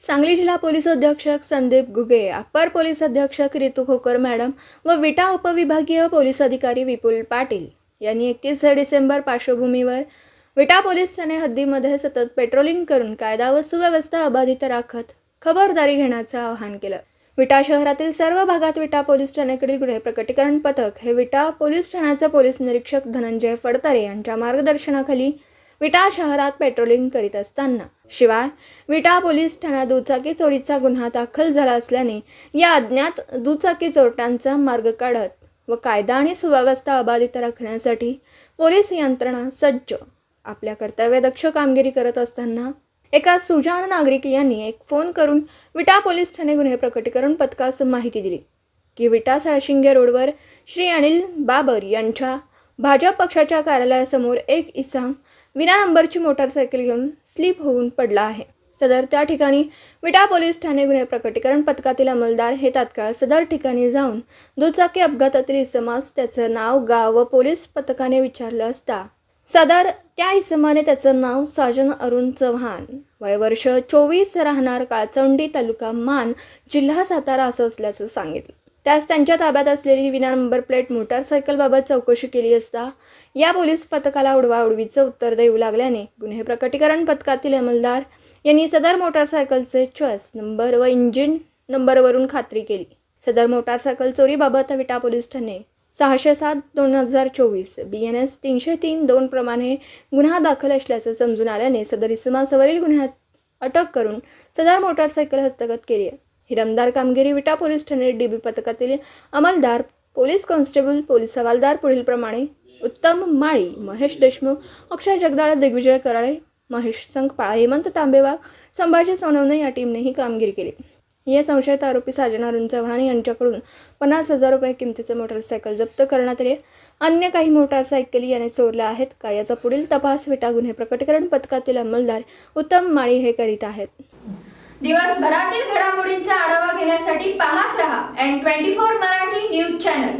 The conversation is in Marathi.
सांगली जिल्हा पोलीस अधीक्षक संदीप गुगे, अप्पर पोलीस अधीक्षक रितू खोकर मॅडम व विटा उपविभागीय पोलीस अधिकारी विपुल पाटील यांनी 31 डिसेंबर पार्श्वभूमीवर विटा पोलीस ठाणे हद्दीमध्ये सतत पेट्रोलिंग करून कायदा व सुव्यवस्था अबाधित राखत खबरदारी घेण्याचं आवाहन केलं। विटा शहरातील सर्व भागात विटा पोलीस ठाण्याकडील गुन्हे प्रकटीकरण पथक हे विटा पोलीस ठाण्याचे पोलीस निरीक्षक धनंजय फडतरे यांच्या मार्गदर्शनाखाली विटा शहरात पेट्रोलिंग करीत असताना, शिवाय विटा पोलीस ठाण्यात दुचाकी चोरीचा गुन्हा दाखल झाला असल्याने या अज्ञात दुचाकी चोरट्यांचा मार्ग काढत व कायदा आणि सुव्यवस्था अबाधित राखण्यासाठी पोलीस यंत्रणा सज्ज आपल्या कर्तव्यदक्ष कामगिरी करत असताना एका सुजाण नागरिक यांनी एक फोन करून विटा पोलीस ठाणे गुन्हे प्रकटीकरण पथकास माहिती दिली की विटा साळशिंगे रोडवर श्री अनिल बाबर यांच्या भाजप पक्षाच्या कार्यालयासमोर एक इसम विना नंबरची मोटारसायकल घेऊन स्लिप होऊन पडला आहे। सदर त्या ठिकाणी विटा पोलीस ठाणे गुन्हे प्रकटीकरण पथकातील अंमलदार हे तात्काळ सदर ठिकाणी जाऊन दुचाकी अपघातातील इसमास त्याचं नाव, गाव व पोलीस पथकाने विचारलं असता सदर त्या इसमाने त्याचं नाव साजन अरुण चव्हाण, वय वर्ष 24, राहणार काळचंडी, तालुका मान, जिल्हा सातारा असं असल्याचं सांगितलं। त्यास त्यांच्या ताब्यात असलेली विना नंबर प्लेट मोटारसायकलबाबत चौकशी केली असता या पोलीस पथकाला उडवाउडवीचं उत्तर देऊ लागल्याने गुन्हे प्रकटीकरण पथकातील अंमलदार यांनी सदर मोटारसायकलचे चॉईस नंबर व इंजिन नंबरवरून खात्री केली। सदर मोटारसायकल चोरीबाबत विटा पोलीस ठाणे 607/2024 BNS 303-2 प्रमाणे गुन्हा दाखल असल्याचं समजून आल्याने सदर इसमासवरील गुन्ह्यात अटक करून सदर मोटारसायकल हस्तगत केली आहे। ही दमदार कामगिरी विटा पोलीस ठाणे DB पथकातील अंमलदार, पोलीस कॉन्स्टेबल, पोलीस हवालदार पुढील प्रमाणे उत्तम माळी, महेश देशमुख, अक्षय जगदाळे, दिग्विजय कराळे, महेश संकपाळ, हेमंत तांबेवाग, संभाजी सोनवणे या टीमने ही कामगिरी केली। या संशयित आरोपी साजन अरुण चव्हाण यांच्याकडून 50,000 रुपये किमतीचे मोटारसायकल जप्त करण्यात आले। अन्य काही मोटारसायकली याने चोरल्या आहेत का याचा पुढील तपास विटा गुन्हे प्रकटीकरण पथकातील अंमलदार उत्तम माळी हे करीत आहेत। दिवसभरातील घडामोडींचा आढावा घेण्यासाठी पाहत रहा N24 मराठी न्यूज चॅनल।